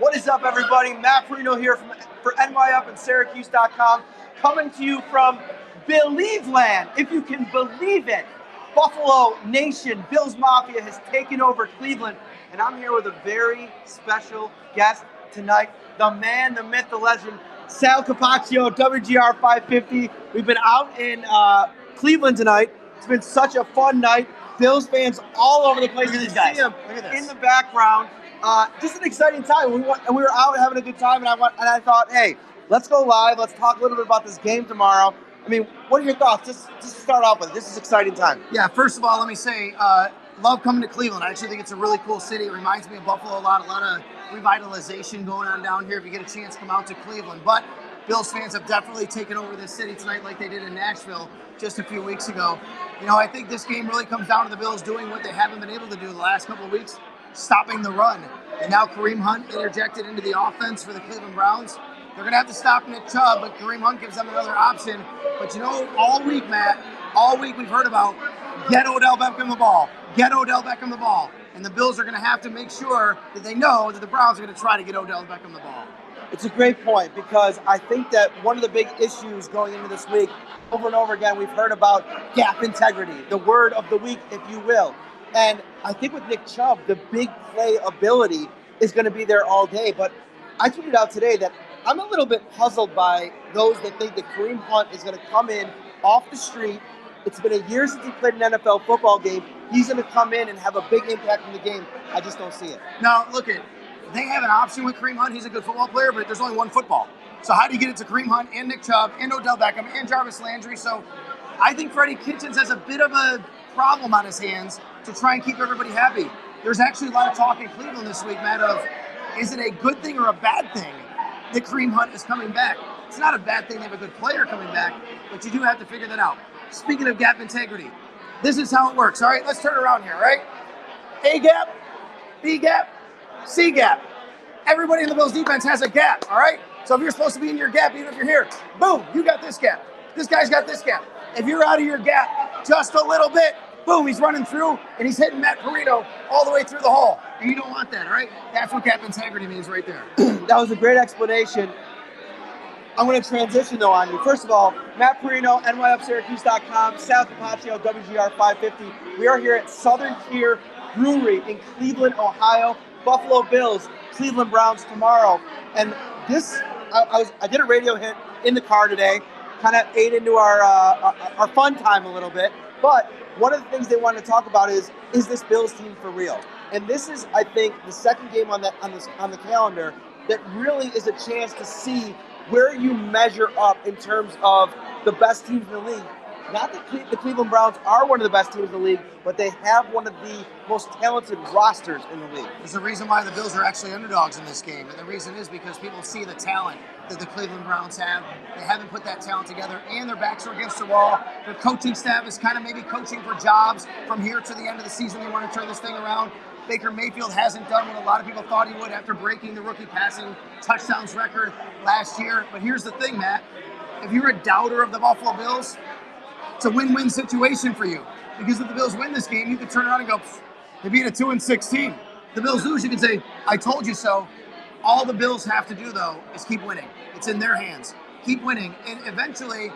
What is up, everybody? Matt Parrino here for NYUp and Syracuse.com, coming to you from Believeland, if you can believe it. Buffalo Nation, Bills Mafia has taken over Cleveland, and I'm here with a very special guest tonight, the man, the myth, the legend, Sal Capaccio, WGR 550. We've been out in Cleveland tonight. It's been such a fun night. Bills fans all over the place. Look at You these guys. see them Look at this. in the background. Just an exciting time. We were out having a good time, and I thought, hey, let's go live. Let's talk a little bit about this game tomorrow. I mean, what are your thoughts? Just to start off with, this is an exciting time. Yeah, first of all, let me say, love coming to Cleveland. I actually think it's a really cool city. It reminds me of Buffalo a lot of revitalization going on down here. If you get a chance, come out to Cleveland. But Bills fans have definitely taken over this city tonight like they did in Nashville just a few weeks ago. You know, I think this game really comes down to the Bills doing what they haven't been able to do the last couple of weeks, stopping the run. And now Kareem Hunt interjected into the offense for the Cleveland Browns. They're going to have to stop Nick Chubb, but Kareem Hunt gives them another option. But you know, all week, Matt, all week we've heard about get Odell Beckham the ball, get Odell Beckham the ball. And the Bills are going to have to make sure that they know that the Browns are going to try to get Odell Beckham the ball. It's a great point, because I think that one of the big issues going into this week, over and over again, we've heard about gap integrity, the word of the week, if you will. And I think with Nick Chubb, the big play ability is going to be there all day. But I tweeted out today that I'm a little bit puzzled by those that think that Kareem Hunt is going to come in off the street. It's been a year since he played an NFL football game. He's going to come in and have a big impact in the game. I just don't see it. Now, look at, they have an option with Kareem Hunt. He's a good football player, but there's only one football. So how do you get it to Kareem Hunt and Nick Chubb and Odell Beckham and Jarvis Landry? So I think Freddie Kitchens has a bit of a problem on his hands to try and keep everybody happy. There's actually a lot of talk in Cleveland this week, Matt, of is it a good thing or a bad thing that Kareem Hunt is coming back? It's not a bad thing to have a good player coming back, but you do have to figure that out. Speaking of gap integrity, this is how it works. All right, let's turn around here, right? A gap, B gap, C gap. Everybody in the Bills defense has a gap, all right? So if you're supposed to be in your gap, even if you're here, boom, you got this gap. This guy's got this gap. If you're out of your gap just a little bit, boom, he's running through and he's hitting Matt Parrino all the way through the hole. And you don't want that, all right? That's what gap integrity means right there. That was a great explanation. I'm going to transition, though, on you. First of all, Matt Parrino, NYUpSyracuse.com, Sal Capaccio, WGR 550. We are here at Southern Tier Brewery in Cleveland, Ohio. Buffalo Bills, Cleveland Browns tomorrow. And this, I did a radio hit in the car today, kind of ate into our fun time a little bit. But one of the things they wanted to talk about is this Bills team for real? And this is, I think, the second game on the calendar that really is a chance to see where you measure up in terms of the best teams in the league. Not that the Cleveland Browns are one of the best teams in the league, but they have one of the most talented rosters in the league. There's a reason why the Bills are actually underdogs in this game, and the reason is because people see the talent that the Cleveland Browns have. They haven't put that talent together, and their backs are against the wall. Their coaching staff is kind of maybe coaching for jobs from here to the end of the season. They want to turn this thing around. Baker Mayfield hasn't done what a lot of people thought he would after breaking the rookie passing touchdowns record last year. But here's the thing, Matt. If you're a doubter of the Buffalo Bills, it's a win-win situation for you. Because if the Bills win this game, you can turn around and go, they beat a 2-6 team. The Bills lose, you can say, I told you so. All the Bills have to do, though, is keep winning. It's in their hands. Keep winning. And eventually,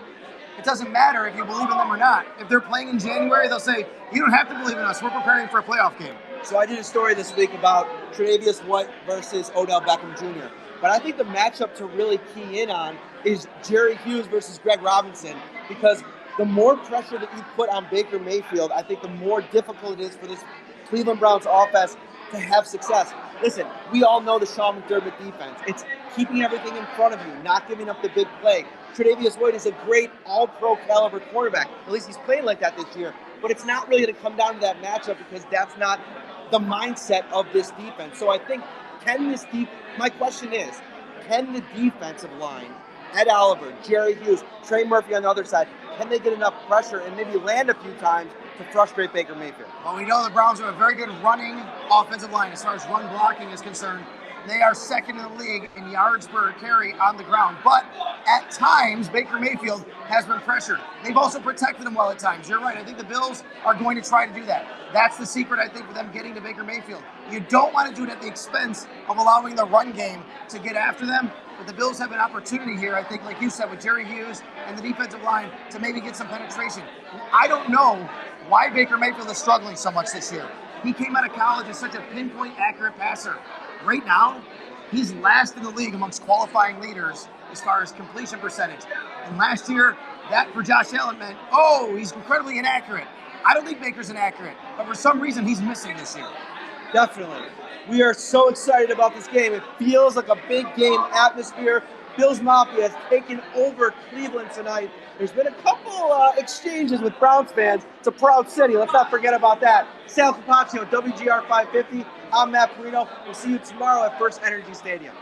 it doesn't matter if you believe in them or not. If they're playing in January, they'll say, you don't have to believe in us. We're preparing for a playoff game. So I did a story this week about Tre'Davious White versus Odell Beckham Jr. But I think the matchup to really key in on is Jerry Hughes versus Greg Robinson, because the more pressure that you put on Baker Mayfield, I think the more difficult it is for this Cleveland Browns offense to have success. Listen, we all know the Sean McDermott defense. It's keeping everything in front of you, not giving up the big play. Tre'Davious White is a great all-pro caliber quarterback. At least he's playing like that this year. But it's not really going to come down to that matchup, because that's not the mindset of this defense. So I think, my question is, can the defensive line, Ed Oliver, Jerry Hughes, Trey Murphy on the other side, can they get enough pressure and maybe land a few times to frustrate Baker Mayfield? Well, we know the Browns are a very good running offensive line as far as run blocking is concerned. They are second in the league in yards per carry on the ground. But at times, Baker Mayfield has been pressured. They've also protected him well at times. You're right. I think the Bills are going to try to do that. That's the secret, I think, for them getting to Baker Mayfield. You don't want to do it at the expense of allowing the run game to get after them. But the Bills have an opportunity here, I think, like you said, with Jerry Hughes and the defensive line to maybe get some penetration. I don't know why Baker Mayfield is struggling so much this year. He came out of college as such a pinpoint accurate passer. Right now, he's last in the league amongst qualifying leaders as far as completion percentage. And last year, that for Josh Allen meant, oh, he's incredibly inaccurate. I don't think Baker's inaccurate, but for some reason, he's missing this year. Definitely. We are so excited about this game. It feels like a big game atmosphere. Bills Mafia has taken over Cleveland tonight. There's been a couple exchanges with Browns fans. It's a proud city. Let's not forget about that. Sal Capaccio, WGR 550. I'm Matt Parrino. We'll see you tomorrow at FirstEnergy Stadium.